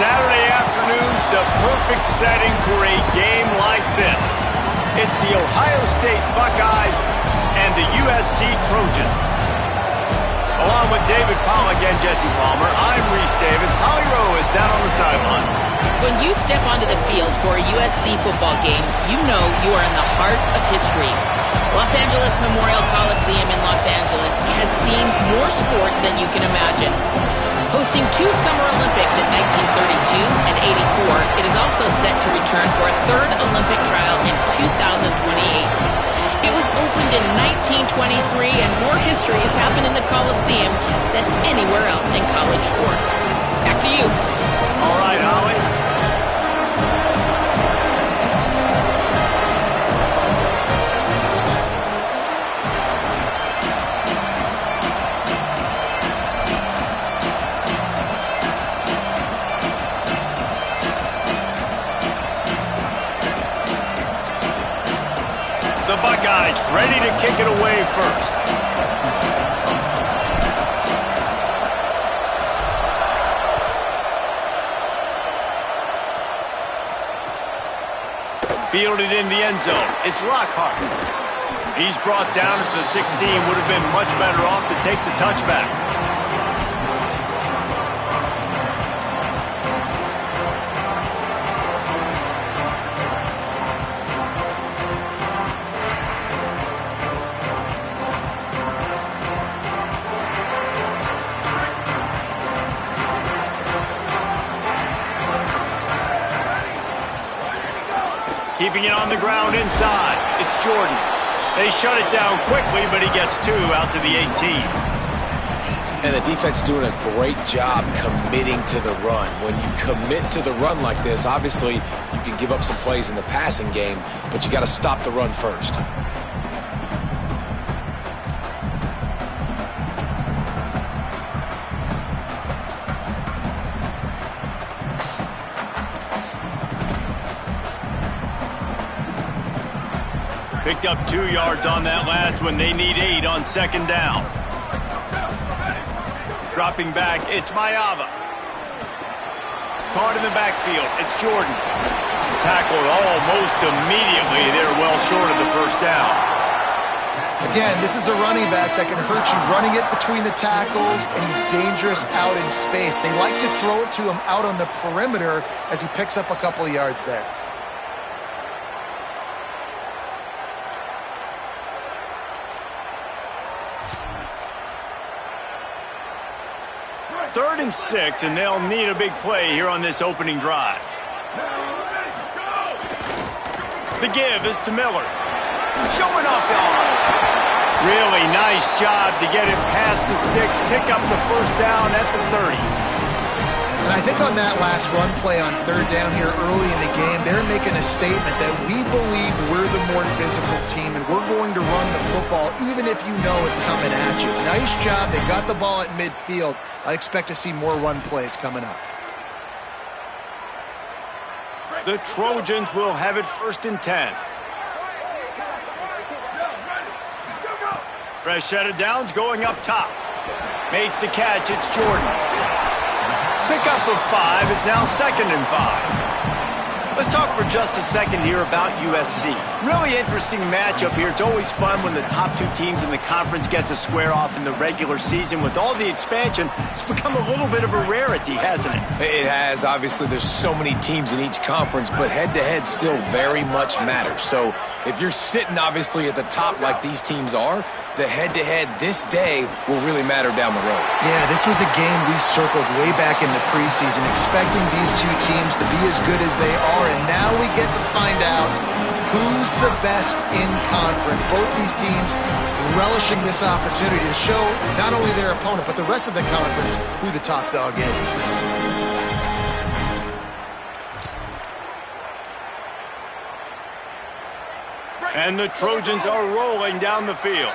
Saturday afternoon's the perfect setting for a game like this. It's the Ohio State Buckeyes and the USC Trojans. Along with David Pollack and Jesse Palmer, I'm Reese Davis. Holly Rowe is down on the sideline. When you step onto the field for a USC football game, you know you are in the heart of history. Los Angeles Memorial Coliseum in Los Angeles has seen more sports than you can imagine. Hosting 2 Summer Olympics in 1932 and 84, it is also set to return for a 3rd Olympic trial in 2028. It was opened in 1923, and more history has happened in the Coliseum than anywhere else in college sports. Back to you. All right, Holly. The Buckeyes ready to kick it away first. Fielded in the end zone. It's Lockhart. He's brought down at the 16. Would have been much better off to take the touchback. Keeping it on the ground inside. It's Jordan. They shut it down quickly, but he gets 2 out to the 18. And the defense doing a great job committing to the run. When you commit to the run like this, obviously you can give up some plays in the passing game, but you got to stop the run first. Picked up 2 yards on that last one. They need 8 on 2nd down. Dropping back, it's Mayava. Caught in the backfield, it's Jordan. Tackled almost immediately. They're well short of the 1st down. Again, this is a running back that can hurt you running it between the tackles, and he's dangerous out in space. They like to throw it to him out on the perimeter as he picks up a couple of yards there. 3rd and 6, and they'll need a big play here on this opening drive. The give is to Miller. Showing off the arm. Really nice job to get it past the sticks, pick up the 1st down at the 30. And I think on that last run play on 3rd down here early in the game, they're making a statement that we believe we're the more physical team and we're going to run the football even if you know it's coming at you. Nice job. They got the ball at midfield. I expect to see more run plays coming up. The Trojans will have it 1st and 10. Fresh set of downs going up top. Makes the catch. It's Jordan. Pickup of 5 is now 2nd and 5. Let's talk for just a second here about USC. Really interesting matchup here. It's always fun when the top 2 teams in the conference get to square off in the regular season. With all the expansion, it's become a little bit of a rarity, hasn't it? It has. Obviously, there's so many teams in each conference, but head-to-head still very much matters. So if you're sitting, obviously, at the top like these teams are, the head-to-head this day will really matter down the road. Yeah, this was a game we circled way back in the preseason, expecting these 2 teams to be as good as they are, and now we get to find out who's the best in conference. Both these teams relishing this opportunity to show not only their opponent, but the rest of the conference who the top dog is. And the Trojans are rolling down the field.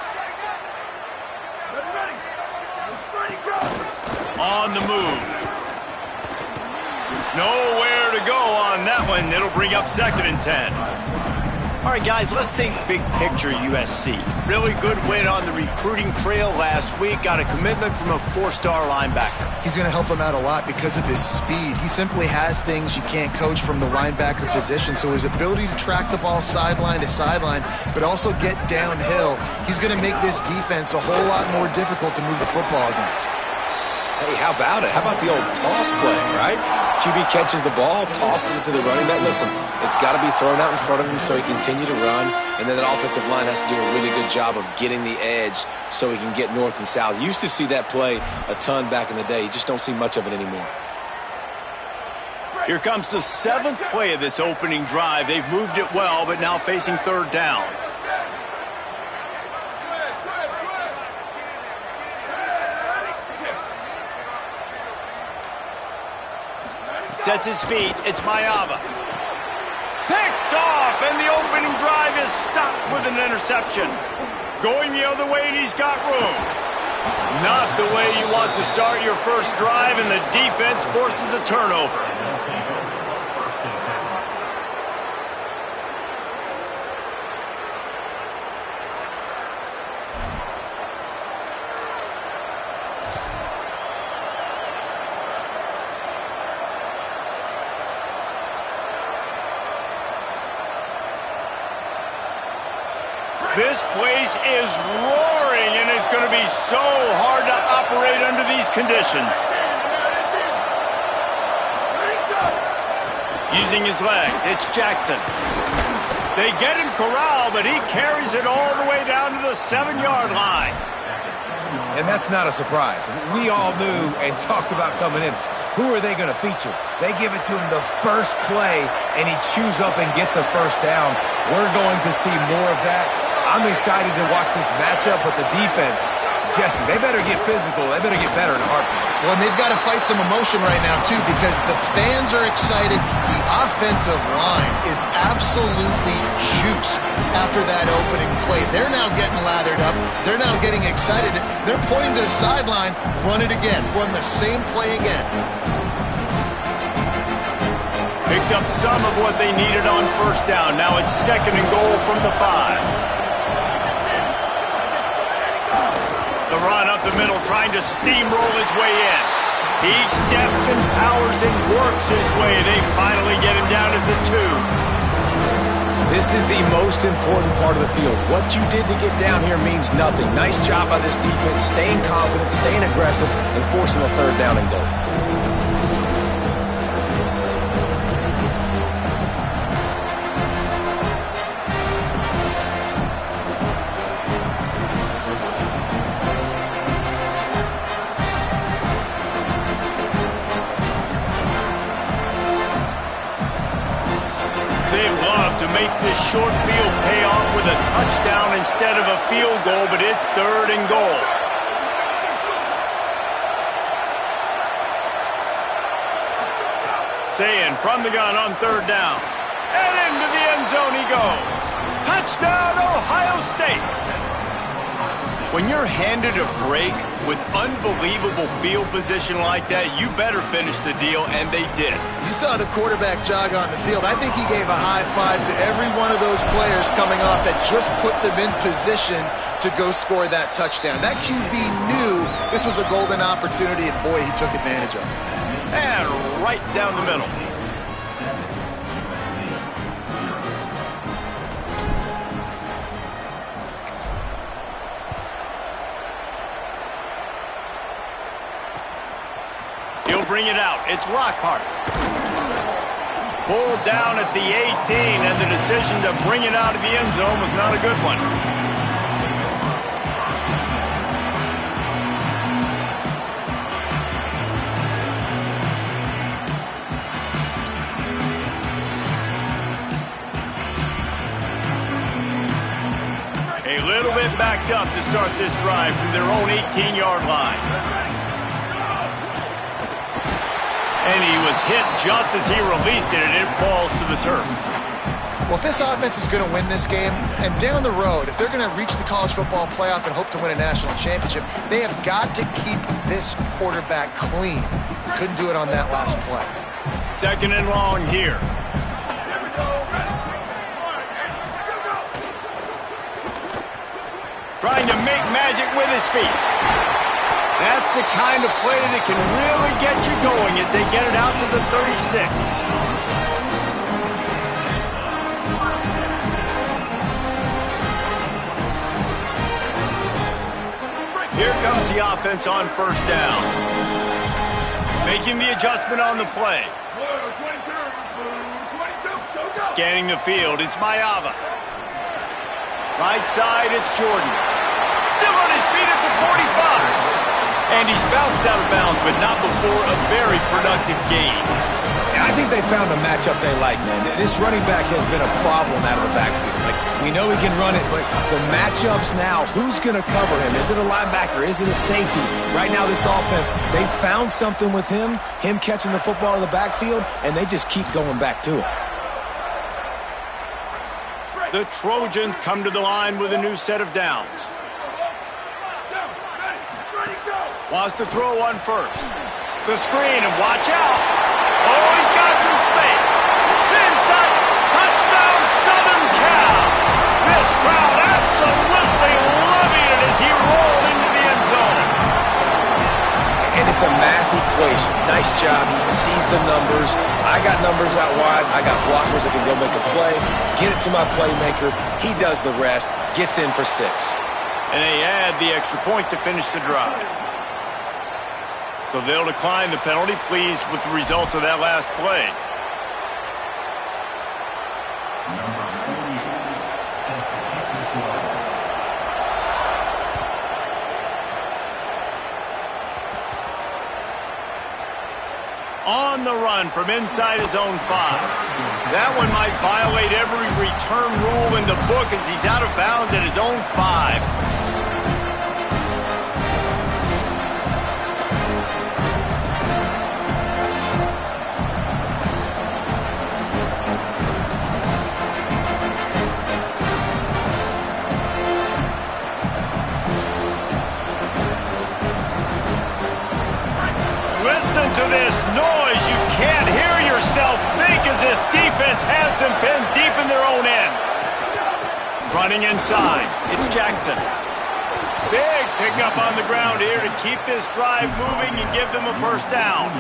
On the move. Nowhere to go on that one. It'll bring up 2nd and 10. All right, guys, let's think big picture USC. Really good win on the recruiting trail last week. Got a commitment from a 4-star linebacker. He's going to help them out a lot because of his speed. He simply has things you can't coach from the linebacker position. So his ability to track the ball sideline to sideline, but also get downhill, he's going to make this defense a whole lot more difficult to move the football against. Hey, how about it? How about the old toss play, right? QB catches the ball, tosses it to the running back. Listen, it's got to be thrown out in front of him so he can continue to run, and then that offensive line has to do a really good job of getting the edge so he can get north and south. You used to see that play a ton back in the day. You just don't see much of it anymore. Here comes the 7th play of this opening drive. They've moved it well, but now facing 3rd down. Sets his feet. It's Mayava. Picked off, and the opening drive is stopped with an interception. Going the other way, and he's got room. Not the way you want to start your first drive, and the defense forces a turnover. This place is roaring, and it's going to be so hard to operate under these conditions. Using his legs, it's Jackson. They get him corralled, but he carries it all the way down to the 7-yard line. And that's not a surprise. We all knew and talked about coming in. Who are they going to feature? They give it to him the first play, and he chews up and gets a first down. We're going to see more of that. I'm excited to watch this matchup, but the defense, Jesse, they better get physical. They better get better in a heartbeat. Well, and they've got to fight some emotion right now, too, because the fans are excited. The offensive line is absolutely juiced after that opening play. They're now getting lathered up. They're now getting excited. They're pointing to the sideline. Run it again. Run the same play again. Picked up some of what they needed on first down. Now it's 2nd and goal from the 5. The run up the middle, trying to steamroll his way in. He steps and powers and works his way. They finally get him down at the 2. This is the most important part of the field. What you did to get down here means nothing. Nice job by this defense, staying confident, staying aggressive, and forcing a 3rd down and goal. Make this short field pay off with a touchdown instead of a field goal, but it's 3rd and goal. Saying from the gun on 3rd down. And into the end zone he goes. Touchdown, Ohio State. When you're handed a break with unbelievable field position like that, you better finish the deal, and they did. You saw the quarterback jog on the field. I think he gave a high five to every one of those players coming off that just put them in position to go score that touchdown. That QB knew this was a golden opportunity, and boy, he took advantage of it. And right down the middle. Bring it out. It's Lockhart. Pulled down at the 18, and the decision to bring it out of the end zone was not a good one. A little bit backed up to start this drive from their own 18-yard line. And he was hit just as he released it, and it falls to the turf. Well, if this offense is going to win this game, and down the road, if they're going to reach the college football playoff and hope to win a national championship, they have got to keep this quarterback clean. Couldn't do it on that last play. 2nd and long here. trying to make magic with his feet. That's the kind of play that can really get you going as they get it out to the 36. Here comes the offense on first down. Making the adjustment on the play. Scanning the field, it's Mayava. Right side, it's Jordan. Still on his feet at the 45. And he's bounced out of bounds, but not before a very productive gain. And I think they found a matchup they like, man. This running back has been a problem out of the backfield. Like, we know he can run it, but the matchups now, who's going to cover him? Is it a linebacker? Is it a safety? Right now, this offense, they found something with him catching the football in the backfield, and they just keep going back to it. The Trojans come to the line with a new set of downs. Wants to throw on first. The screen, and watch out. Oh, he's got some space. Inside, touchdown, Southern Cal. This crowd absolutely loving it as he rolled into the end zone. And it's a math equation. Nice job. He sees the numbers. I got numbers out wide. I got blockers that can go make a play. Get it to my playmaker. He does the rest. Gets in for 6. And they add the extra point to finish the drive. So they'll decline the penalty, pleased with the results of that last play. On the run from inside his own 5. That one might violate every return rule in the book as he's out of bounds at his own 5. Listen to this noise. You can't hear yourself think as this defense has them pinned deep in their own end. Running inside, it's Jackson. Big pickup on the ground here to keep this drive moving and give them a first down.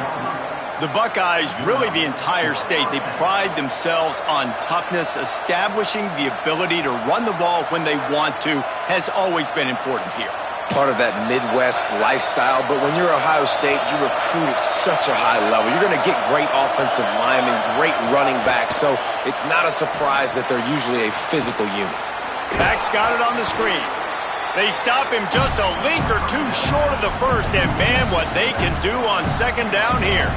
The Buckeyes, really the entire state, they pride themselves on toughness. Establishing the ability to run the ball when they want to has always been important here. Part of that Midwest lifestyle, but when you're Ohio State, you recruit at such a high level. You're going to get great offensive linemen, great running backs, so it's not a surprise that they're usually a physical unit. Back's got it on the screen. They stop him just a link or two short of the first, and man, what they can do on second down here.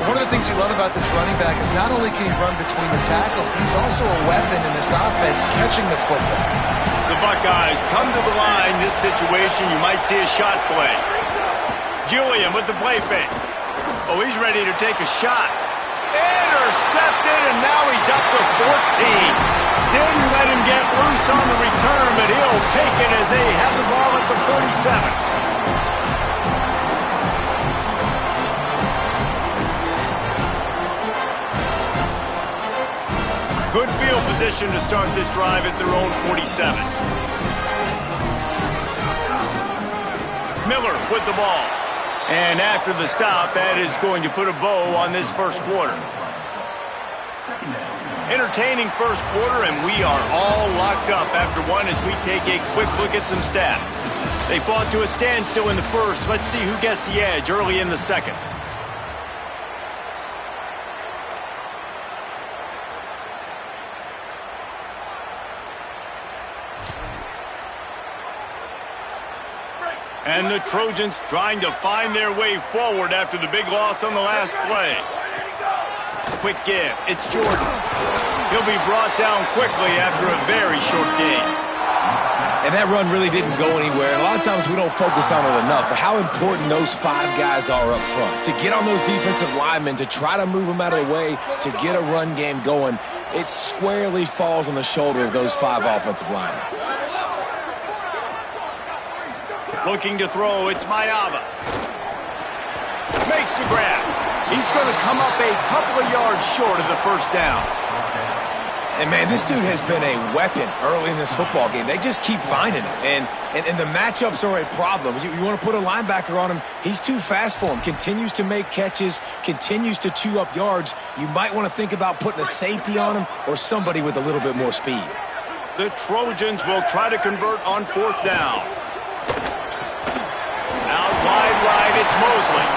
One of the things you love about this running back is not only can he run between the tackles, but he's also a weapon in this offense catching the football. The Buckeyes come to the line. This situation, you might see a shot play. Julian with the play fake. Oh, he's ready to take a shot. Intercepted, and now he's up to 14. Didn't let him get loose on the return, but he'll take it as they have the ball at the 47. Good field position to start this drive at their own 47. Miller with the ball. And after the stop, that is going to put a bow on this first quarter. Entertaining first quarter, and we are all locked up after one as we take a quick look at some stats. They fought to a standstill in the first. Let's see who gets the edge early in the second. And the Trojans trying to find their way forward after the big loss on the last play. Quick give. It's Jordan. He'll be brought down quickly after a very short game. And that run really didn't go anywhere. And a lot of times we don't focus on it enough, but how important those 5 guys are up front. To get on those defensive linemen, to try to move them out of the way, to get a run game going, it squarely falls on the shoulder of those 5 offensive linemen. Looking to throw, it's Mayava. Makes the grab. He's going to come up a couple of yards short of the first down. And, man, this dude has been a weapon early in this football game. They just keep finding it. And the matchups are a problem. You want to put a linebacker on him, he's too fast for him. Continues to make catches, continues to chew up yards. You might want to think about putting a safety on him or somebody with a little bit more speed. The Trojans will try to convert on 4th down. Out wide right, it's Mosley.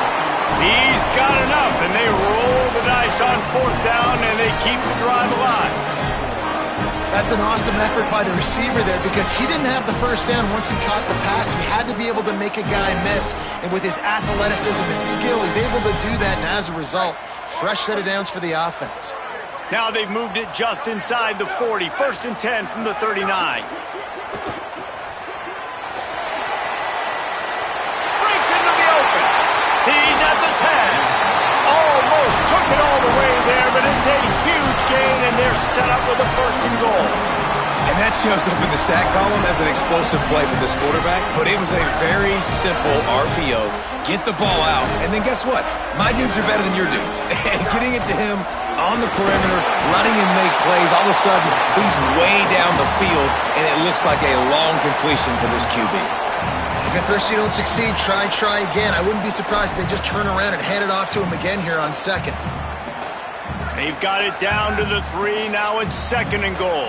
He's got enough, and they roll the dice on 4th down, and they keep the drive alive. That's an awesome effort by the receiver there because he didn't have the first down once he caught the pass. He had to be able to make a guy miss. And with his athleticism and skill, he's able to do that. And as a result, fresh set of downs for the offense. Now they've moved it just inside the 40. 1st and 10 from the 39. Breaks into the open. He's at the 10. Almost took it all the way there, but it's a huge gain, and they're set up with a 1st and goal. And that shows up in the stat column as an explosive play for this quarterback, but it was a very simple RPO. Get the ball out, and then guess what? My dudes are better than your dudes. And getting it to him on the perimeter, letting him make plays, all of a sudden, he's way down the field, and it looks like a long completion for this QB. If at first you don't succeed, try again. I wouldn't be surprised if they just turn around and hand it off to him again here on 2nd. They've got it down to the 3. Now it's 2nd and goal.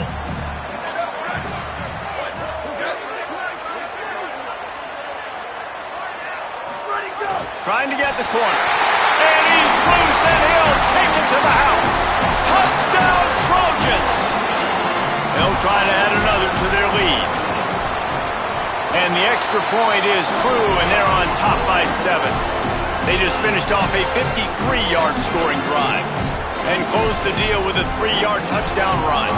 Trying to get the corner. And he's loose, and he'll take it to the house. Touchdown, Trojans! They'll try to add another to their lead. And the extra point is true, and they're on top by 7. They just finished off a 53-yard scoring drive and closed the deal with a 3-yard touchdown run.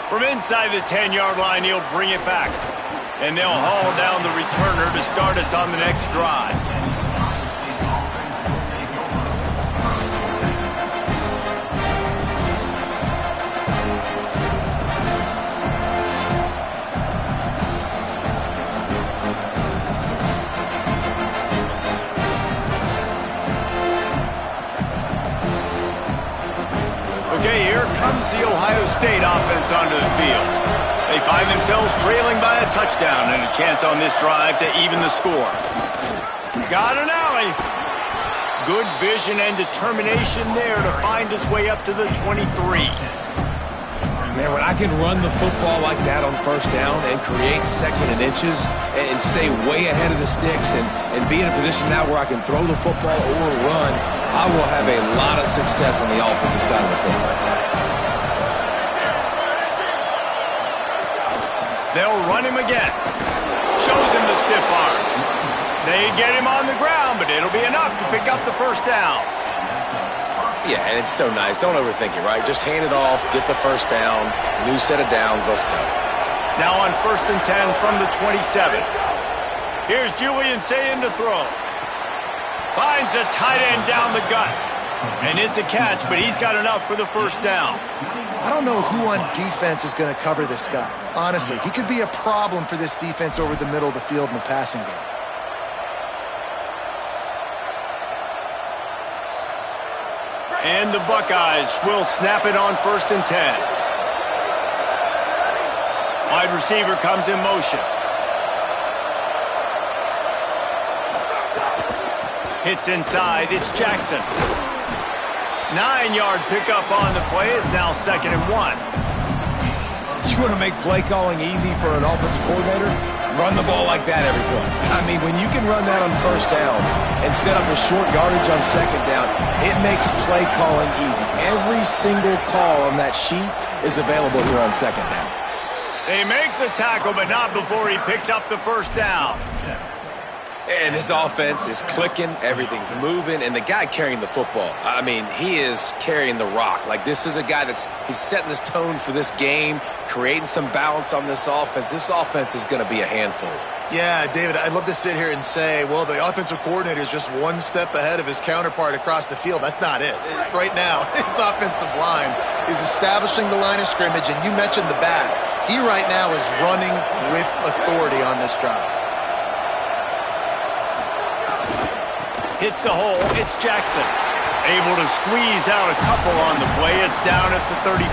From inside the 10-yard line, he'll bring it back. And they'll haul down the returner to start us on the next drive. Okay, here comes the Ohio State offense onto the field. They find themselves trailing by a touchdown and a chance on this drive to even the score. Got an alley. Good vision and determination there to find his way up to the 23. Man, when I can run the football like that on 1st down and create 2nd and inches and stay way ahead of the sticks and be in a position now where I can throw the football or run, I will have a lot of success on the offensive side of the football. They'll run him again. Shows him the stiff arm. They get him on the ground, but it'll be enough to pick up the 1st down. Yeah, and it's so nice. Don't overthink it, right? Just hand it off, get the 1st down, new set of downs, let's go. Now on 1st and 10 from the 27. Here's Julian saying to throw. Finds a tight end down the gut. And it's a catch, but he's got enough for the 1st down. I don't know who on defense is going to cover this guy. Honestly, he could be a problem for this defense over the middle of the field in the passing game. And the Buckeyes will snap it on 1st and 10. Wide receiver comes in motion. Hits inside, it's Jackson. 9-yard pickup on the play. It's now 2nd and 1. You want to make play calling easy for an offensive coordinator? Run the ball like that every play. I mean, when you can run that on 1st down and set up a short yardage on 2nd down, it makes play calling easy. Every single call on that sheet is available here on 2nd down. They make the tackle, but not before he picks up the 1st down. And his offense is clicking, everything's moving, and the guy carrying the football, I mean, he is carrying the rock. Like, this is a guy he's setting this tone for this game, creating some balance on this offense. This offense is going to be a handful. Yeah, David, I'd love to sit here and say, well, the offensive coordinator is just one step ahead of his counterpart across the field. That's not it. Right now, his offensive line is establishing the line of scrimmage, and you mentioned the back. He right now is running with authority on this drive. Hits the hole. It's Jackson. Able to squeeze out a couple on the play. It's down at the 35.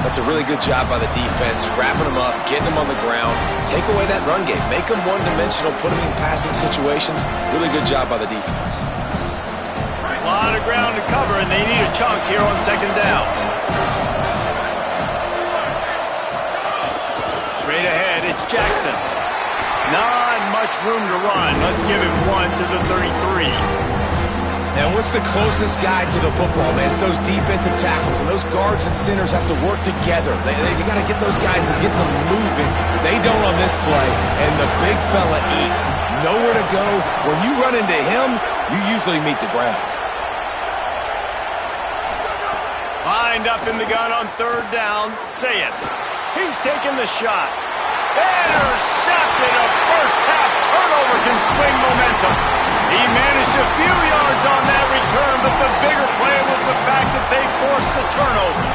That's a really good job by the defense, wrapping them up, getting them on the ground, take away that run game, make them one-dimensional, put them in passing situations. Really good job by the defense. A lot of ground to cover, and they need a chunk here on second down. Straight ahead, it's Jackson. Not much room to run. Let's give him one to the 33. And what's the closest guy to the football, man? It's those defensive tackles, and those guards and centers have to work together. They got to get those guys and get some movement. They don't on this play, and the big fella eats. Nowhere to go. When you run into him, you usually meet the ground. Lined up in the gun on third down. Say it. He's taking the shot. Intercepted. A first-half turnover can swing momentum. He managed a few yards on that return, but the bigger play was the fact that they forced the turnover.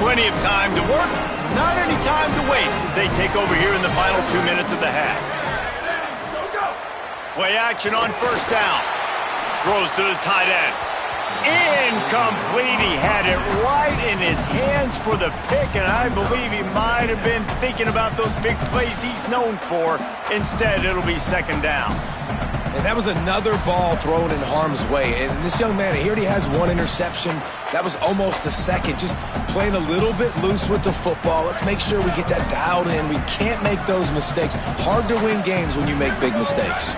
Plenty of time to work, not any time to waste as they take over here in the final 2 minutes of the half. Play action on first down. Throws to the tight end. Incomplete. He had it right in his hands for the pick, and I believe he might have been thinking about those big plays he's known for. Instead, it'll be second down. And that was another ball thrown in harm's way. And this young man, he already has one interception. That was almost a second. Just playing a little bit loose with the football. Let's make sure we get that dialed in. We can't make those mistakes. Hard to win games when you make big mistakes.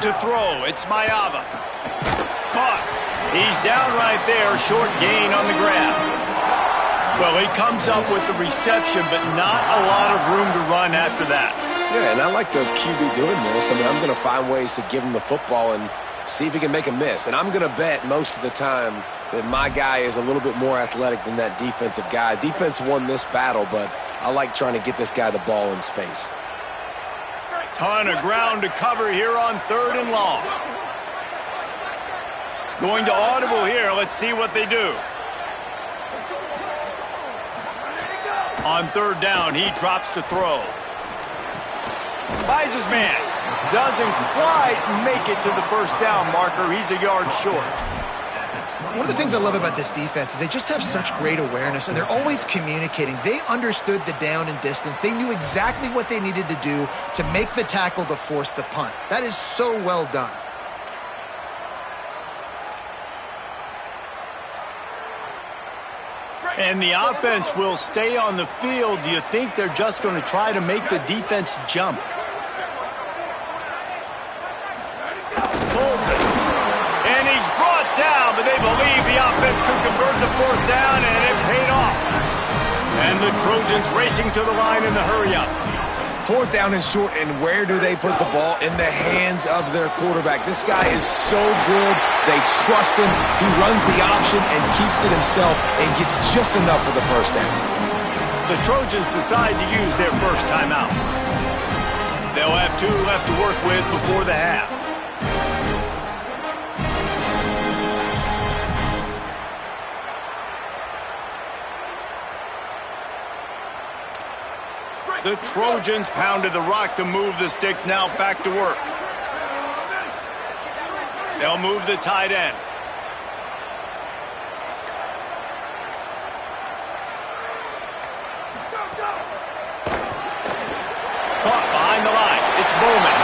To throw, it's Mayava. Caught. He's down right there, short gain on the grab. Well, he comes up with the reception, but not a lot of room to run after that. Yeah, and I like the QB doing this. I mean, I'm going to find ways to give him the football and see if he can make a miss. And I'm going to bet most of the time that my guy is a little bit more athletic than that defensive guy. Defense won this battle, but I like trying to get this guy the ball in space. Ton of ground to cover here on third and long. Going to audible here. Let's see what they do. On third down, he drops to throw. Finds his man. Doesn't quite make it to the first down marker. He's a yard short. One of the things I love about this defense is they just have such great awareness, and they're always communicating. They understood the down and distance. They knew exactly what they needed to do to make the tackle to force the punt. That is so well done. And the offense will stay on the field. Do you think they're just going to try to make the defense jump? Pulls it. And he's brought down, but they believe the offense could convert the fourth down, and it paid off. And the Trojans racing to the line in the hurry-up. Fourth down and short, and where do they put the ball? In the hands of their quarterback. This guy is so good. They trust him. He runs the option and keeps it himself and gets just enough for the first down. The Trojans decide to use their first timeout. They'll have 2 left to work with before the half. The Trojans pounded the rock to move the sticks, now back to work. They'll move the tight end. Caught behind the line. It's Bowman.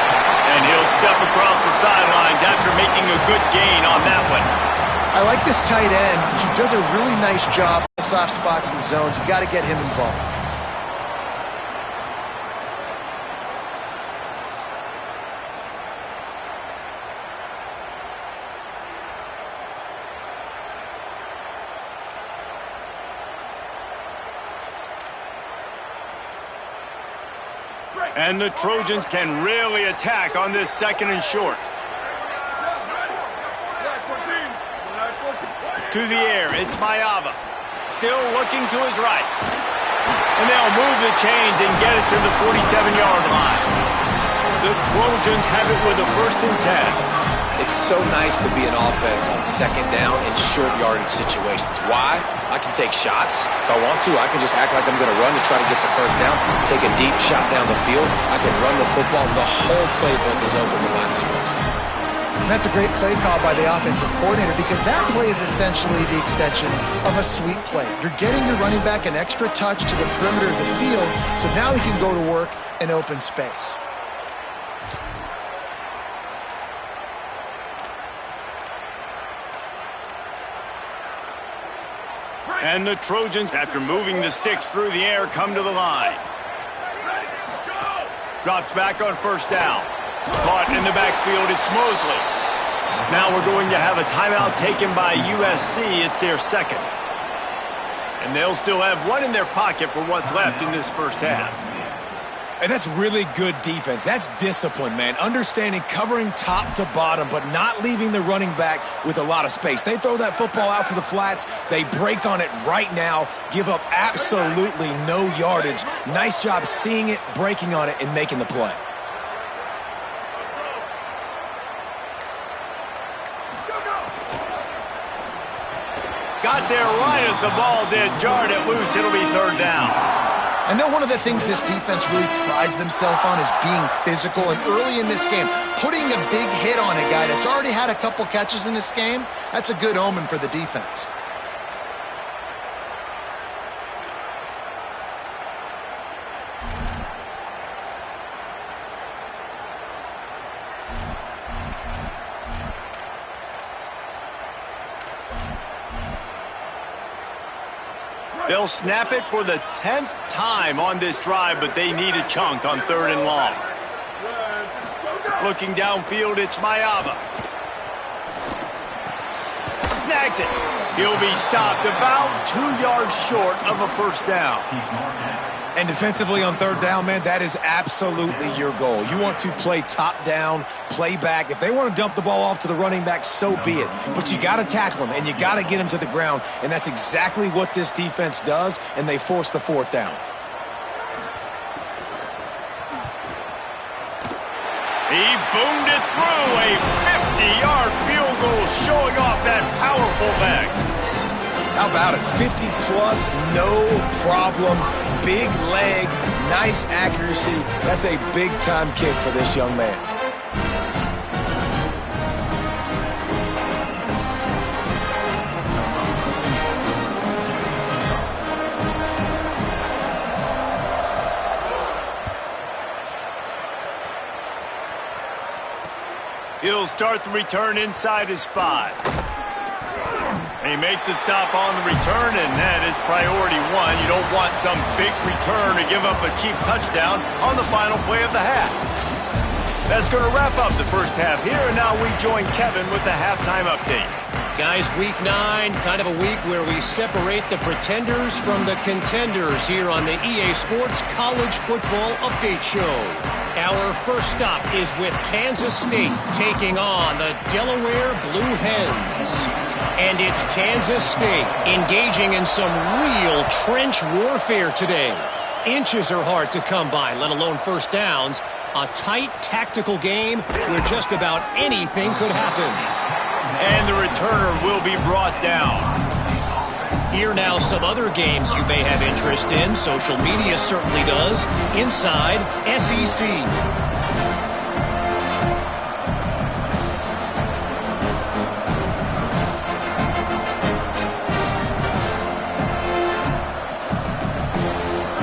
And he'll step across the sidelines after making a good gain on that one. I like this tight end. He does a really nice job. Soft spots and zones. You got to get him involved. And the Trojans can really attack on this second and short. To the air, it's Mayava. Still looking to his right. And they'll move the chains and get it to the 47-yard line. The Trojans have it with a 1st and 10. It's so nice to be an offense on second down in short yardage situations. Why? I can take shots. If I want to, I can just act like I'm going to run to try to get the first down, take a deep shot down the field. I can run the football. The whole playbook is open to line of scrimmage. And that's a great play call by the offensive coordinator because that play is essentially the extension of a sweep play. You're getting your running back an extra touch to the perimeter of the field, so now he can go to work in open space. And the Trojans, after moving the sticks through the air, come to the line. Drops back on first down. Caught in the backfield, it's Mosley. Now we're going to have a timeout taken by USC. It's their second. And they'll still have one in their pocket for what's left in this first half. And that's really good defense. That's discipline, man. Understanding covering top to bottom, but not leaving the running back with a lot of space. They throw that football out to the flats. They break on it right now, give up absolutely no yardage. Nice job seeing it, breaking on it, and making the play. Got there right as the ball did. Jarred it loose. It'll be third down. I know one of the things this defense really prides themselves on is being physical, and early in this game, putting a big hit on a guy that's already had a couple catches in this game, that's a good omen for the defense. They'll snap it for the 10th time on this drive, but they need a chunk on third and long. Looking downfield, it's Mayava. Snags it. He'll be stopped about 2 yards short of a first down. And defensively on third down, man, that is absolutely your goal. You want to play top down, play back. If they want to dump the ball off to the running back, so be it. But you got to tackle them, and you got to get them to the ground. And that's exactly what this defense does, and they force the fourth down. He boomed it through a 50-yard field goal, showing off that powerful leg. How about it? 50-plus, no problem. Big leg, nice accuracy. That's a big-time kick for this young man. He'll start the return inside his 5. They make the stop on the return, and that is priority 1. You don't want some big return to give up a cheap touchdown on the final play of the half. That's going to wrap up the first half here, and now we join Kevin with the halftime update. Guys, week 9, kind of a week where we separate the pretenders from the contenders here on the EA Sports College Football Update Show. Our first stop is with Kansas State taking on the Delaware Blue Hens. And it's Kansas State engaging in some real trench warfare today. Inches are hard to come by, let alone first downs. A tight tactical game where just about anything could happen. And the returner will be brought down. Here now some other games you may have interest in. Social media certainly does. Inside SEC.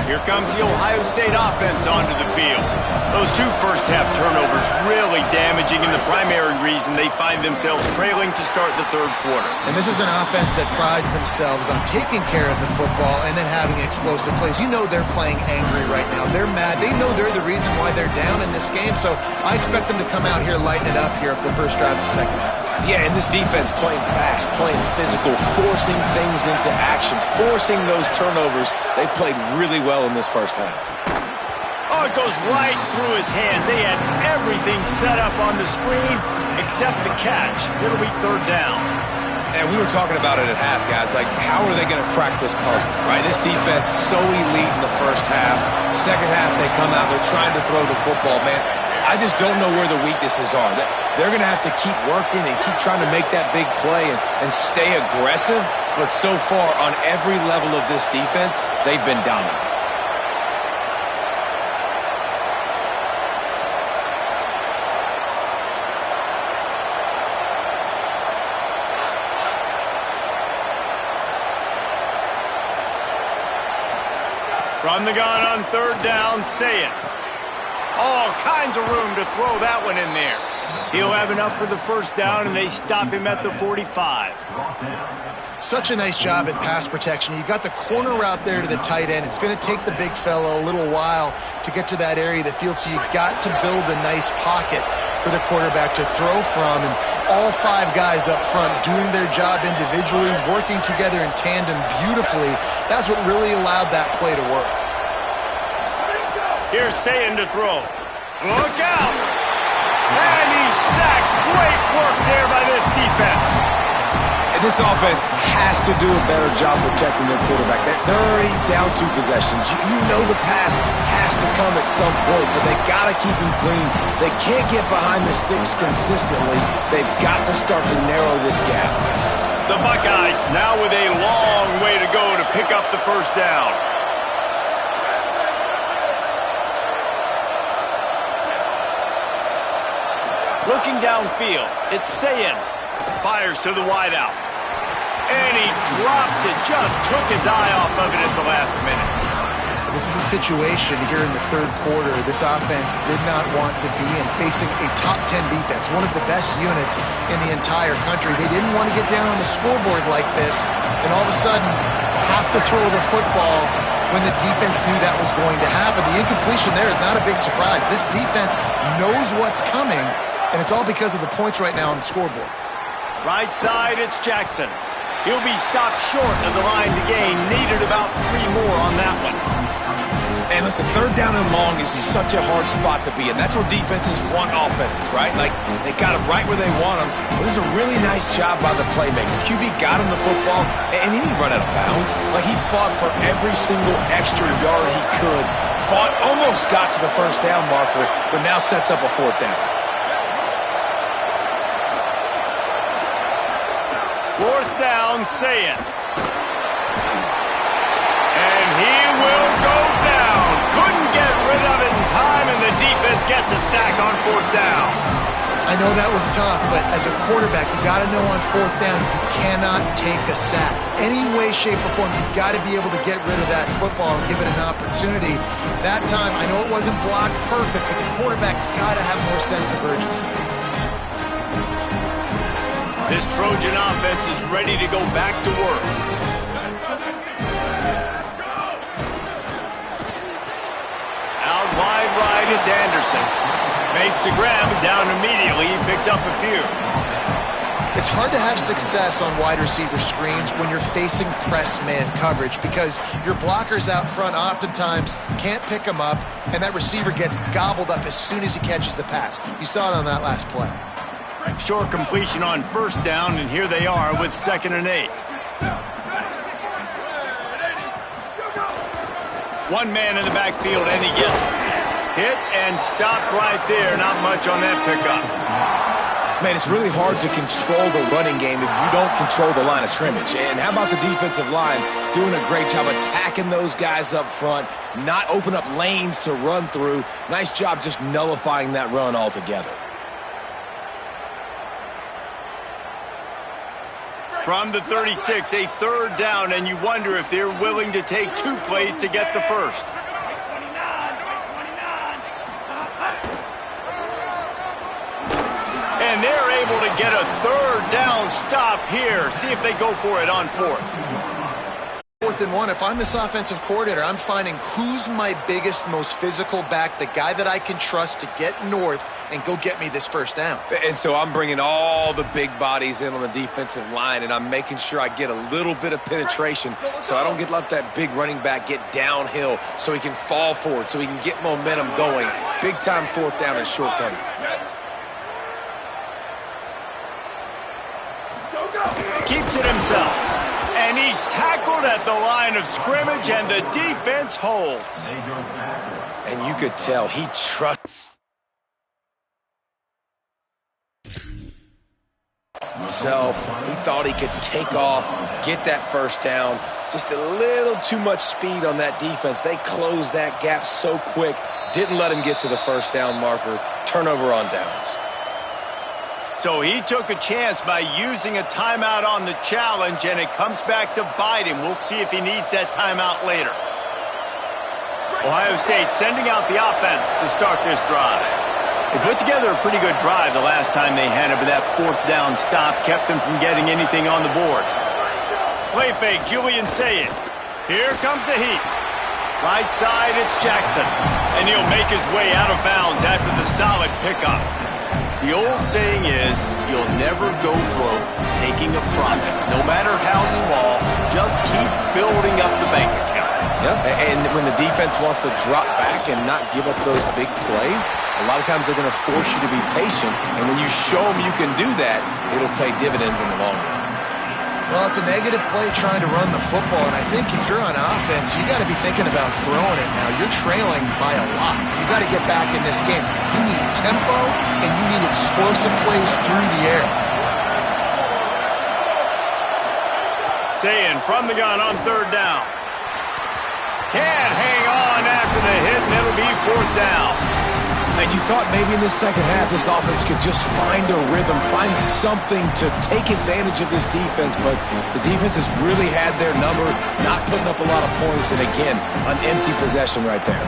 Here comes the Ohio State offense onto the field. Those 2 first-half turnovers really damaging, and the primary reason they find themselves trailing to start the third quarter. And this is an offense that prides themselves on taking care of the football and then having explosive plays. You know they're playing angry right now. They're mad. They know they're the reason why they're down in this game, so I expect them to come out here, lighten it up here for the first drive of the second half. Yeah, and this defense playing fast, playing physical, forcing things into action, forcing those turnovers. They've played really well in this first half. Oh, it goes right through his hands. They had everything set up on the screen except the catch. It'll be third down. And we were talking about it at half, guys. Like, how are they going to crack this puzzle, right? This defense so elite in the first half. Second half, they come out, they're trying to throw the football, man. I just don't know where the weaknesses are. They're going to have to keep working and keep trying to make that big play and stay aggressive. But so far, on every level of this defense, they've been dominant. From the gun on third down, say it. All kinds of room to throw that one in there. He'll have enough for the first down, and they stop him at the 45. Such a nice job at pass protection. You got the corner route there to the tight end. It's going to take the big fellow a little while to get to that area of the field, so you got to build a nice pocket for the quarterback to throw from. And all five guys up front doing their job individually, working together in tandem beautifully. That's what really allowed that play to work. Here's Sayin to throw. Look out! And he's sacked. Great work there by this defense. And this offense has to do a better job protecting their quarterback. They're already down 2 possessions. You know the pass has to come at some point, but they got to keep him clean. They can't get behind the sticks consistently. They've got to start to narrow this gap. The Buckeyes now with a long way to go to pick up the first down. Looking downfield, it's Sayin. Fires to the wideout. And he drops it. Just took his eye off of it at the last minute. This is a situation here in the third quarter this offense did not want to be in, facing a top 10 defense, one of the best units in the entire country. They didn't want to get down on the scoreboard like this and all of a sudden have to throw the football when the defense knew that was going to happen. The incompletion there is not a big surprise. This defense knows what's coming, and it's all because of the points right now on the scoreboard. Right side, it's Jackson. He'll be stopped short of the line to gain. Needed about 3 more on that one. And listen, third down and long is such a hard spot to be in. That's where defenses want offenses, right? Like, they got them right where they want them. Well, this is a really nice job by the playmaker. QB got him the football, and he didn't run out of bounds. Like, he fought for every single extra yard he could. Fought, almost got to the first down marker, but now sets up a 4th down. 4th down, Sayin. And he will go down. Couldn't get rid of it in time, and the defense gets a sack on 4th down. I know that was tough, but as a quarterback, you got to know on 4th down, you cannot take a sack. Any way, shape, or form, you've got to be able to get rid of that football and give it an opportunity. That time, I know it wasn't blocked perfect, but the quarterback's got to have more sense of urgency. This Trojan offense is ready to go back to work. Out wide right, it's Anderson. Makes the grab, down immediately, he picks up a few. It's hard to have success on wide receiver screens when you're facing press man coverage because your blockers out front oftentimes can't pick them up, and that receiver gets gobbled up as soon as he catches the pass. You saw it on that last play. Short completion on 1st down, and here they are with 2nd and 8. One man in the backfield, and he gets it. Hit and stopped right there. Not much on that pickup. Man, it's really hard to control the running game if you don't control the line of scrimmage. And how about the defensive line doing a great job attacking those guys up front, not open up lanes to run through. Nice job just nullifying that run altogether. From the 36, a 3rd down, and you wonder if they're willing to take 2 plays to get the first. And they're able to get a 3rd down stop here. See if they go for it on 4th. 4th and 1, if I'm this offensive coordinator, I'm finding who's my biggest, most physical back, the guy that I can trust to get north and go get me this 1st down. And so I'm bringing all the big bodies in on the defensive line, and I'm making sure I get a little bit of penetration so I don't let that big running back get downhill so he can fall forward, so he can get momentum going. Big-time 4th down and short coming. Keeps it himself. And he's tackled at the line of scrimmage, and the defense holds. And you could tell he trusts. himself. He thought he could take off, get that first down. Just a little too much speed on that defense. They closed that gap so quick, didn't let him get to the first down marker. Turnover on downs. So he took a chance by using a timeout on the challenge, and it comes back to bite him. We'll see if he needs that timeout later. Ohio State sending out the offense to start this drive. They put together a pretty good drive the last time they had it, but that fourth down stop kept them from getting anything on the board. Play fake, Julian Sayed. Here comes the heat. Right side, it's Jackson. And he'll make his way out of bounds after the solid pickup. The old saying is, you'll never go broke taking a profit. No matter how small, just keep building up the bank account. Yep. And when the defense wants to drop back and not give up those big plays, a lot of times they're going to force you to be patient. And when you show them you can do that, it'll pay dividends in the long run. Well, it's a negative play trying to run the football, and I think if you're on offense, you got to be thinking about throwing it now. You're trailing by a lot. You got to get back in this game. You need tempo, and you need explosive plays through the air. Saying from the gun on third down. Can't hang on after the hit, and it'll be fourth down. And you thought maybe in the second half this offense could just find a rhythm, find something to take advantage of this defense, but the defense has really had their number, not putting up a lot of points, and again, an empty possession right there.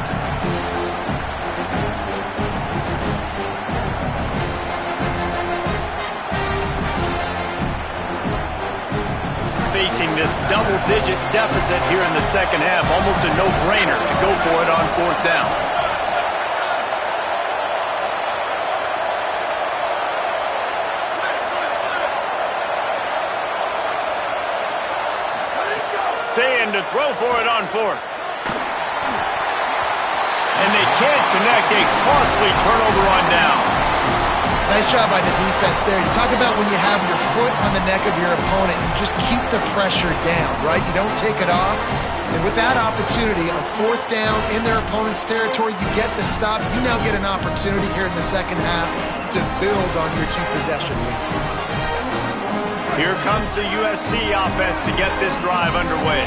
Facing this double-digit deficit here in the second half, almost a no-brainer to go for it on fourth down. Saying to throw for it on fourth. And they can't connect, a costly turnover on downs. Nice job by the defense there. You talk about when you have your foot on the neck of your opponent, you just keep the pressure down, right? You don't take it off. And with that opportunity on fourth down in their opponent's territory, you get the stop. You now get an opportunity here in the second half to build on your two-possession lead. Here comes the USC offense to get this drive underway.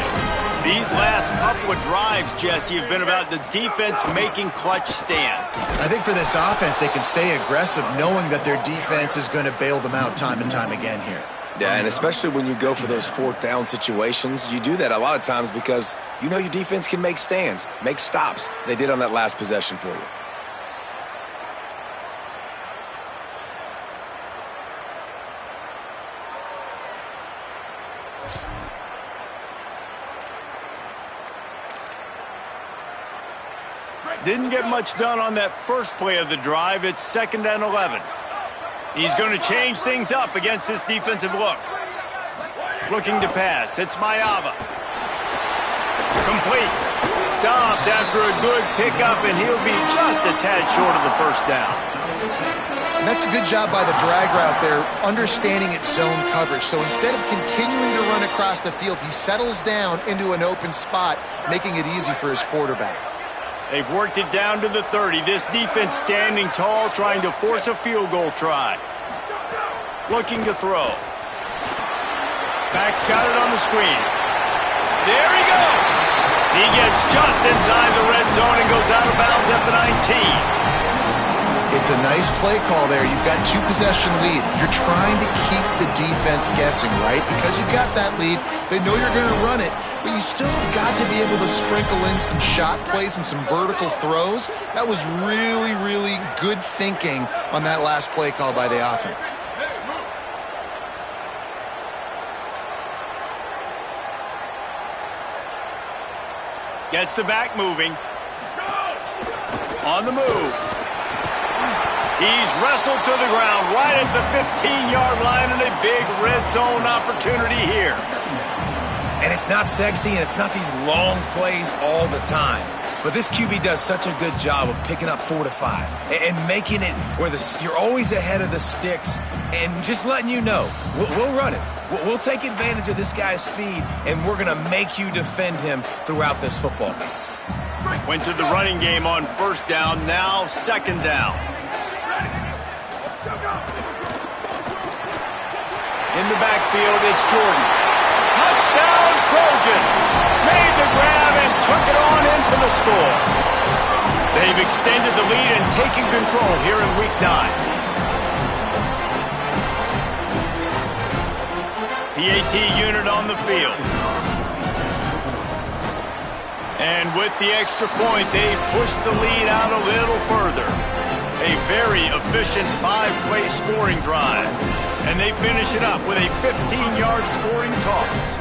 These last couple of drives, Jesse, have been about the defense making clutch stand. I think for this offense, they can stay aggressive knowing that their defense is going to bail them out time and time again here. Yeah, and especially when you go for those fourth down situations, you do that a lot of times because you know your defense can make stands, make stops. They did on that last possession for you. Didn't get much done on that first play of the drive. It's 2nd and 11. He's going to change things up against this defensive look. Looking to pass. It's Mayava. Complete. Stopped after a good pickup, and he'll be just a tad short of the first down. And that's a good job by the drag route there, understanding its zone coverage. So instead of continuing to run across the field, he settles down into an open spot, making it easy for his quarterback. They've worked it down to the 30. This defense standing tall, trying to force a field goal try. Looking to throw. Back's got it on the screen. There he goes. He gets just inside the red zone and goes out of bounds at the 19. It's a nice play call there. You've got two-possession lead. You're trying to keep the defense guessing, right? Because you've got that lead, they know you're going to run it, but you still have got to be able to sprinkle in some shot plays and some vertical throws. That was really, really good thinking on that last play call by the offense. Gets the back moving. On the move. He's wrestled to the ground right at the 15-yard line, and a big red zone opportunity here. And it's not sexy, and it's not these long plays all the time. But this QB does such a good job of picking up 4 to 5 and making it where you're always ahead of the sticks and just letting you know, we'll run it. We'll take advantage of this guy's speed, and we're going to make you defend him throughout this football game. Went to the running game on first down, now 2nd down. In the backfield, it's Jordan. Touchdown, Trojans! Made the grab and took it on in for the score. They've extended the lead and taken control here in Week 9. PAT unit on the field. And with the extra point, they pushed the lead out a little further. A very efficient 5-play scoring drive. And they finish it up with a 15-yard scoring toss.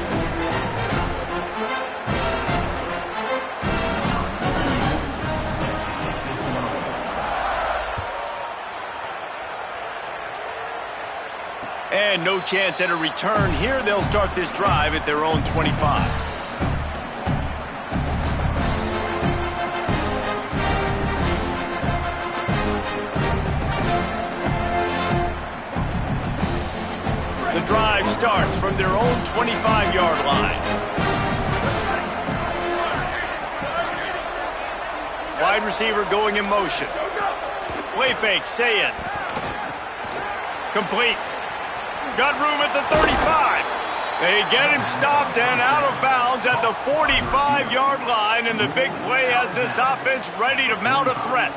And no chance at a return here. They'll start this drive at their own 25. The drive starts from their own 25-yard line. Wide receiver going in motion. Play fake, say it. Complete. Got room at the 35. They get him stopped and out of bounds at the 45-yard line, and the big play has this offense ready to mount a threat.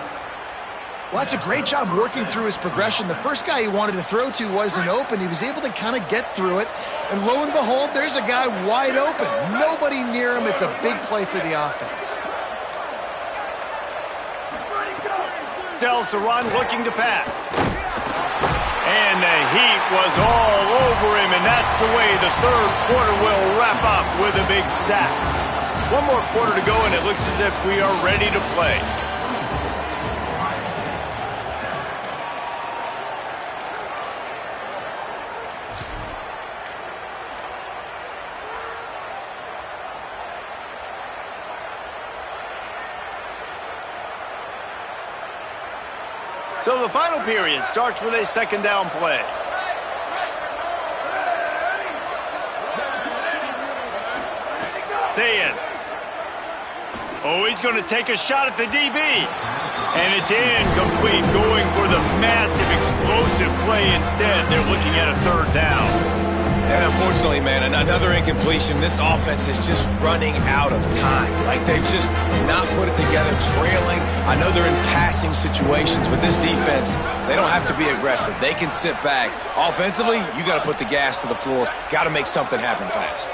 Well, that's a great job working through his progression. The first guy he wanted to throw to wasn't open. He was able to kind of get through it, and lo and behold, there's a guy wide open. Nobody near him. It's a big play for the offense. Sells to run, looking to pass. And the heat was all over him, and that's the way the third quarter will wrap up with a big sack. One more quarter to go, and it looks as if we are ready to play. So the final period starts with a second down play. Say it. Oh, he's going to take a shot at the DB. And it's incomplete, going for the massive explosive play instead. They're looking at a third down. And unfortunately, man, another incompletion. This offense is just running out of time. Like, they've just not put it together, trailing. I know they're in passing situations, but this defense, they don't have to be aggressive. They can sit back. Offensively, you got to put the gas to the floor. Got to make something happen fast.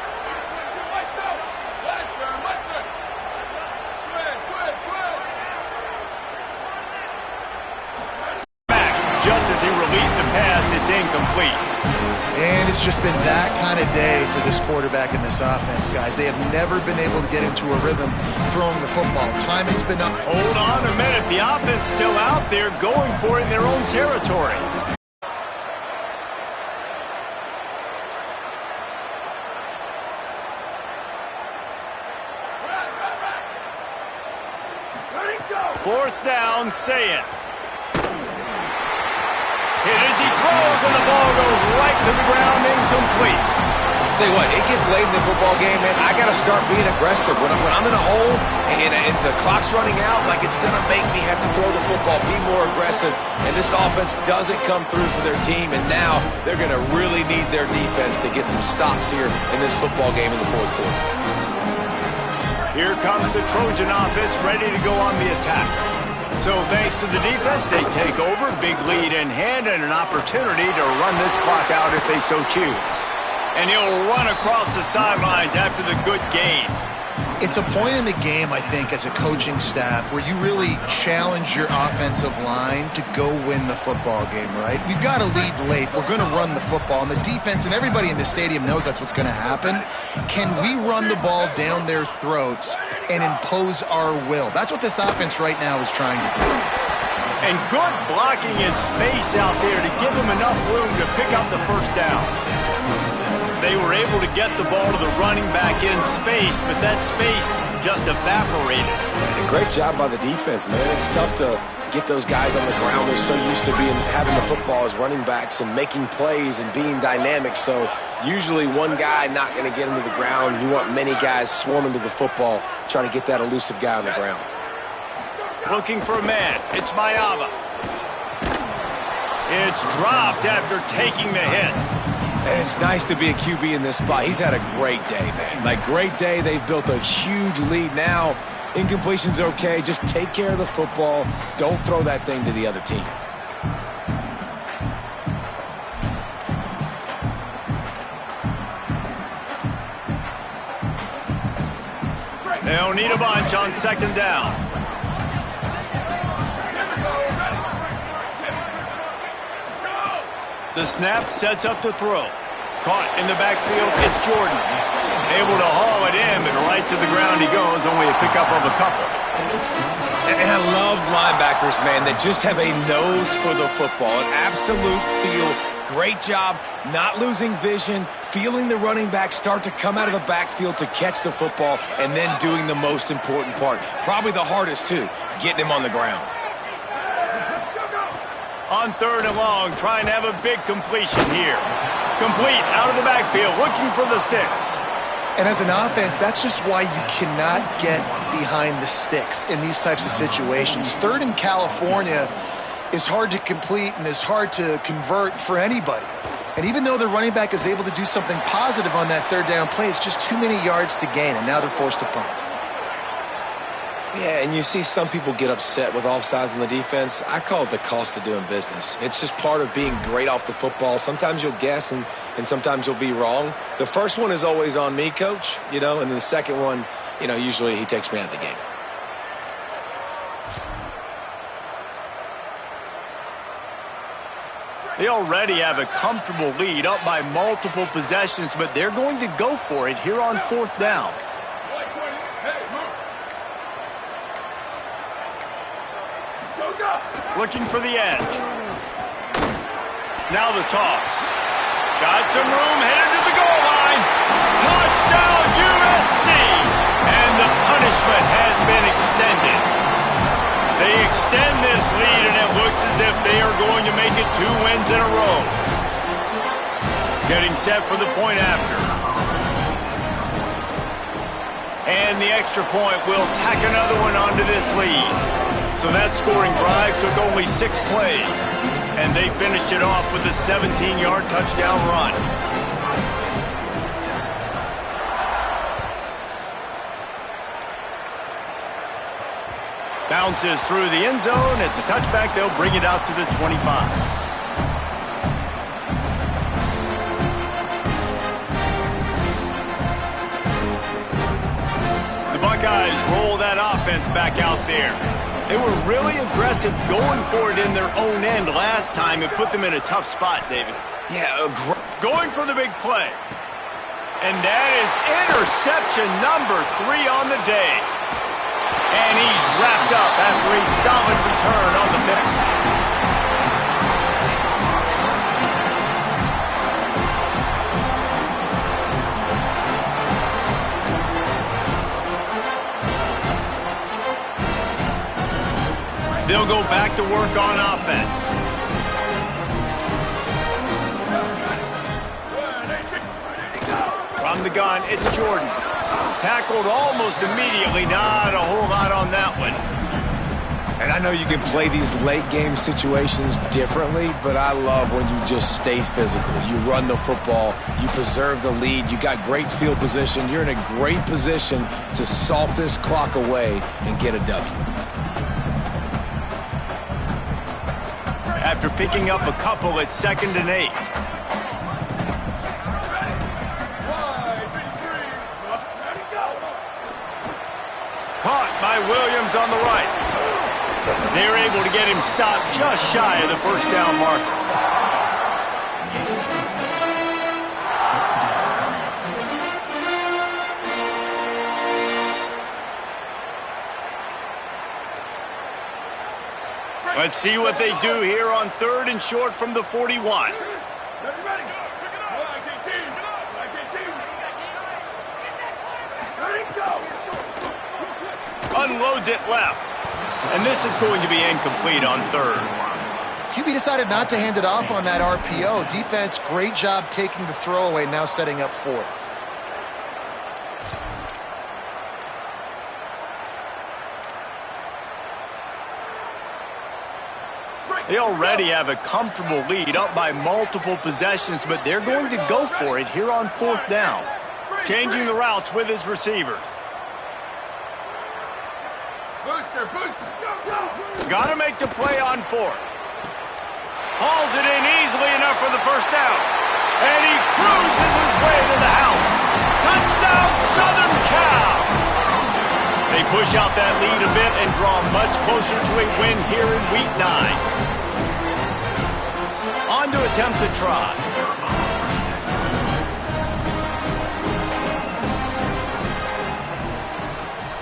Just as he released the pass, it's incomplete. And it's just been that kind of day for this quarterback and this offense, guys. They have never been able to get into a rhythm throwing the football. Timing's been up. Hold on a minute. The offense still out there going for it in their own territory. Fourth down, say it. Hit as he throws, and the ball goes right to the ground, incomplete. Tell you what, it gets late in the football game, man. I got to start being aggressive. When I'm in a hole and the clock's running out, like, it's going to make me have to throw the football, be more aggressive. And this offense doesn't come through for their team, and now they're going to really need their defense to get some stops here in this football game in the fourth quarter. Here comes the Trojan offense ready to go on the attack. So thanks to the defense, they take over, big lead in hand, and an opportunity to run this clock out if they so choose. And he'll run across the sidelines after the good gain. It's a point in the game, I think, as a coaching staff where you really challenge your offensive line to go win the football game, right? We've got to lead late. We're going to run the football. And the defense and everybody in the stadium knows that's what's going to happen. Can we run the ball down their throats and impose our will? That's what this offense right now is trying to do. And good blocking in space out there to give them enough room to pick up the first down. They were able to get the ball to the running back in space, but that space just evaporated. And a great job by the defense, man. It's tough to get those guys on the ground. They're so used to having the football as running backs and making plays and being dynamic. So usually one guy not going to get him to the ground. You want many guys swarming to the football, trying to get that elusive guy on the ground. Looking for a man. It's Mayava. It's dropped after taking the hit. And it's nice to be a QB in this spot. He's had a great day, man. Like, great day. They've built a huge lead now. Incompletion's okay. Just take care of the football. Don't throw that thing to the other team. They'll need a bunch on second down. The snap sets up the throw. Caught in the backfield, it's Jordan. Able to haul it in, but right to the ground he goes, only a pickup of a couple. And I love linebackers, man, that just have a nose for the football, an absolute feel. Great job not losing vision, feeling the running back start to come out of the backfield to catch the football, and then doing the most important part. Probably the hardest, too, getting him on the ground. On third and long, trying to have a big completion here. Complete out of the backfield, looking for the sticks. And as an offense, that's just why you cannot get behind the sticks in these types of situations. Third in California is hard to complete and is hard to convert for anybody. And even though the running back is able to do something positive on that third down play, it's just too many yards to gain, and now they're forced to punt. Yeah, and you see some people get upset with offsides in the defense. I call it the cost of doing business. It's just part of being great off the football. Sometimes you'll guess and sometimes you'll be wrong. The first one is always on me, Coach, and then the second one, usually he takes me out of the game. They already have a comfortable lead up by multiple possessions, but they're going to go for it here on fourth down. Looking for the edge. Now the toss. Got some room, headed to the goal line. Touchdown USC! And the punishment has been extended. They extend this lead, and it looks as if they are going to make it 2 wins in a row. Getting set for the point after. And the extra point will tack another one onto this lead. So that scoring drive took only 6 plays, and they finished it off with a 17-yard touchdown run. Bounces through the end zone. It's a touchback. They'll bring it out to the 25. The Buckeyes roll that offense back out there. They were really aggressive going for it in their own end last time. It put them in a tough spot, David. Yeah, going for the big play. And that is interception number 3 on the day. And he's wrapped up after a solid return on the pick. They'll go back to work on offense. From the gun, it's Jordan. Tackled almost immediately. Not a whole lot on that one. And I know you can play these late game situations differently, but I love when you just stay physical. You run the football, you preserve the lead, you got great field position. You're in a great position to salt this clock away and get a W. After picking up a couple at 2nd and 8. Caught by Williams on the right. They're able to get him stopped just shy of the first down marker. Let's see what they do here on 3rd and short from the 41. Unloads it left. And this is going to be incomplete on 3rd. QB decided not to hand it off on that RPO. Defense, great job taking the throwaway, now setting up 4th. They already have a comfortable lead, up by multiple possessions, but they're going to go for it here on 4th down. Changing the routes with his receivers. Booster, go! Got to make the play on 4th. Hauls it in easily enough for the first down. And he cruises his way to the house. Touchdown, Southern Cal! They push out that lead a bit and draw much closer to a win here in Week 9. On to attempt to try.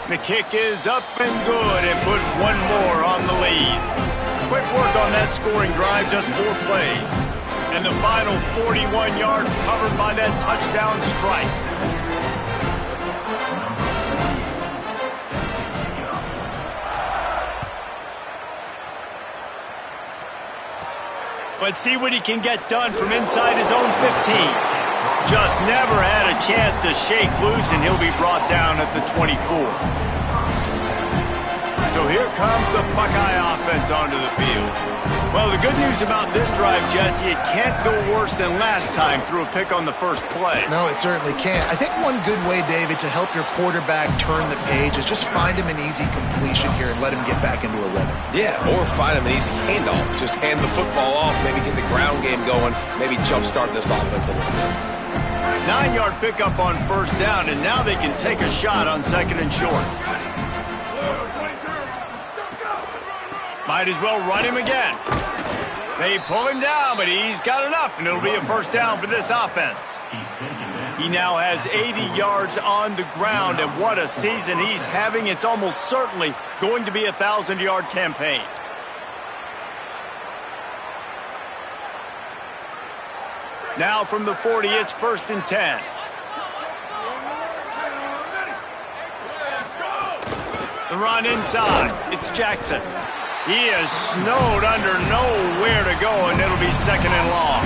The kick is up and good and put one more on the lead. Quick work on that scoring drive, just 4 plays. And the final 41 yards covered by that touchdown strike. Let's see what he can get done from inside his own 15. Just never had a chance to shake loose, and he'll be brought down at the 24. So here comes the Buckeye offense onto the field. Well, the good news about this drive, Jesse, it can't go worse than last time through a pick on the first play. No, it certainly can't. I think one good way, David, to help your quarterback turn the page is just find him an easy completion here and let him get back into a rhythm. Yeah, or find him an easy handoff. Just hand the football off, maybe get the ground game going, maybe jumpstart this offense a little bit. 9-yard pickup on 1st down, and now they can take a shot on 2nd and short. Might as well run him again. They pull him down, but he's got enough, and it'll be a 1st down for this offense. He now has 80 yards on the ground, and what a season he's having. It's almost certainly going to be a 1,000-yard campaign. Now from the 40, it's 1st and 10. The run inside. It's Jackson. He is snowed under, nowhere to go, and it'll be 2nd and long.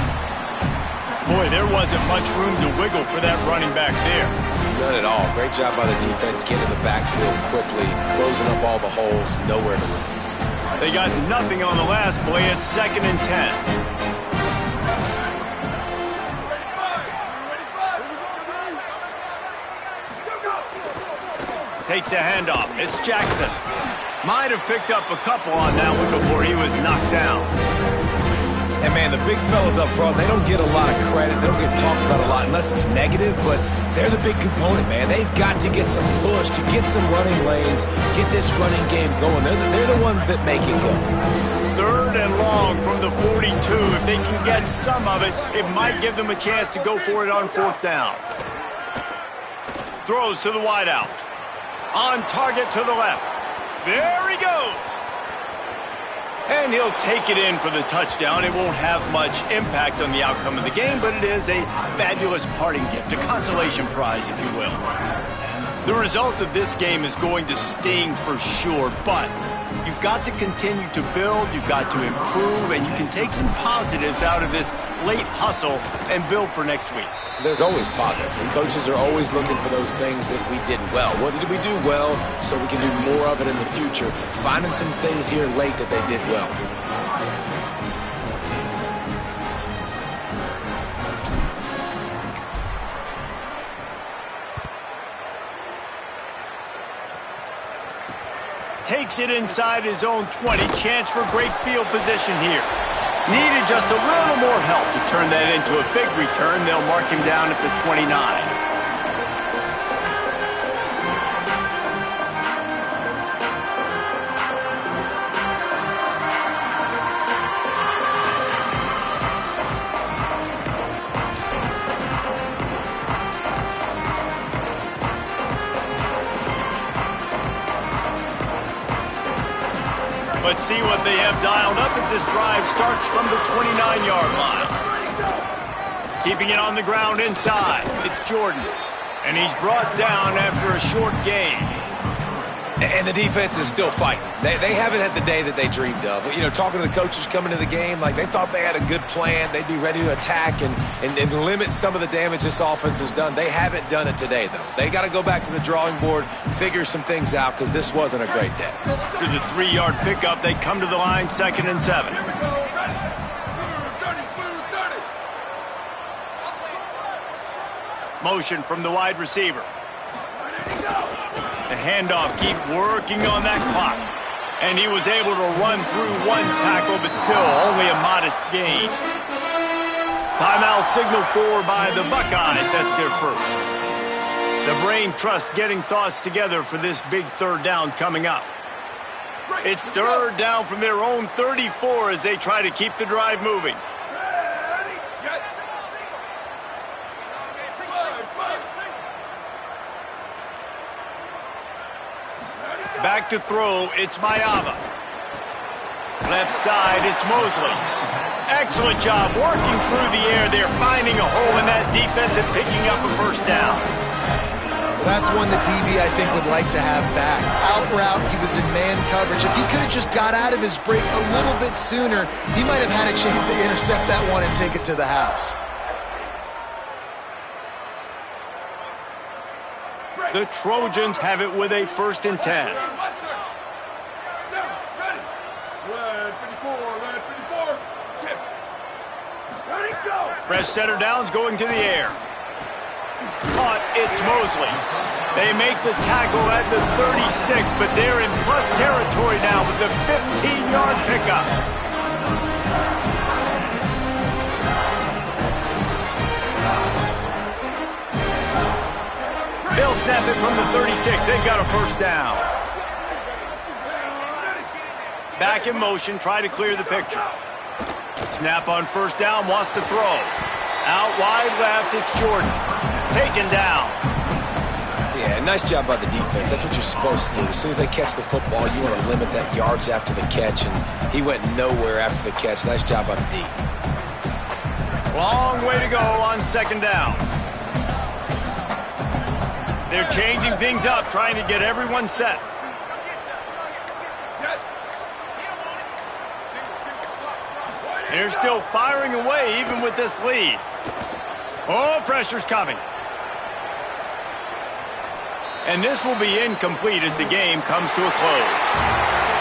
Boy, there wasn't much room to wiggle for that running back there. None at all. Great job by the defense, getting to the backfield quickly, closing up all the holes, nowhere to run. They got nothing on the last play. It's 2nd and 10. Takes a handoff. It's Jackson. Might have picked up a couple on that one before he was knocked down. And, man, the big fellas up front, they don't get a lot of credit. They don't get talked about a lot unless it's negative, but they're the big component, man. They've got to get some push, to get some running lanes, get this running game going. They're the ones that make it go. 3rd and long from the 42. If they can get some of it, it might give them a chance to go for it on 4th down. Throws to the wideout. On target to the left. There he goes. And he'll take it in for the touchdown. It won't have much impact on the outcome of the game, but it is a fabulous parting gift, a consolation prize, if you will. The result of this game is going to sting for sure, but you've got to continue to build, you've got to improve, and you can take some positives out of this late hustle and build for next week. There's always positives, and coaches are always looking for those things that we did well. What did we do well so we can do more of it in the future? Finding some things here late that they did well. Takes it inside his own 20. Chance for great field position here. Needed just a little more help to turn that into a big return. They'll mark him down at the 29. Let's see what they have dialed up as this drive starts from the 29-yard line. Keeping it on the ground inside. It's Jordan. And he's brought down after a short gain. And the defense is still fighting. They haven't had the day that they dreamed of. You know, talking to the coaches coming to the game, like they thought they had a good plan. They'd be ready to attack and limit some of the damage this offense has done. They haven't done it today, though. They got to go back to the drawing board, figure some things out, because this wasn't a great day. To the 3-yard pickup, they come to the line, 2nd and 7. Motion from the wide receiver. The handoff, keep working on that clock. And he was able to run through one tackle, but still only a modest gain. Timeout signal for by the Buckeyes. That's their first. The brain trust getting thoughts together for this big 3rd down coming up. It's 3rd down from their own 34 as they try to keep the drive moving. Back to throw, it's Mayava. Left side, it's Mosley. Excellent job working through the air. They're finding a hole in that defense and picking up a 1st down. Well, that's one that DB, I think, would like to have back. Out route, he was in man coverage. If he could have just got out of his break a little bit sooner, he might have had a chance to intercept that one and take it to the house. The Trojans have it with a 1st and 10. Fresh center downs going to the air. Caught, it's Mosley. They make the tackle at the 36, but they're in plus territory now with the 15-yard pickup. They'll snap it from the 36. They've got a 1st down. Back in motion, try to clear the picture. Snap on 1st down, wants to throw. Out wide left, it's Jordan. Taken down. Yeah, nice job by the defense. That's what you're supposed to do. As soon as they catch the football, you want to limit that yards after the catch, and he went nowhere after the catch. Nice job by the D. Long way to go on 2nd down. They're changing things up, trying to get everyone set. They're still firing away even with this lead. Oh, pressure's coming. And this will be incomplete as the game comes to a close.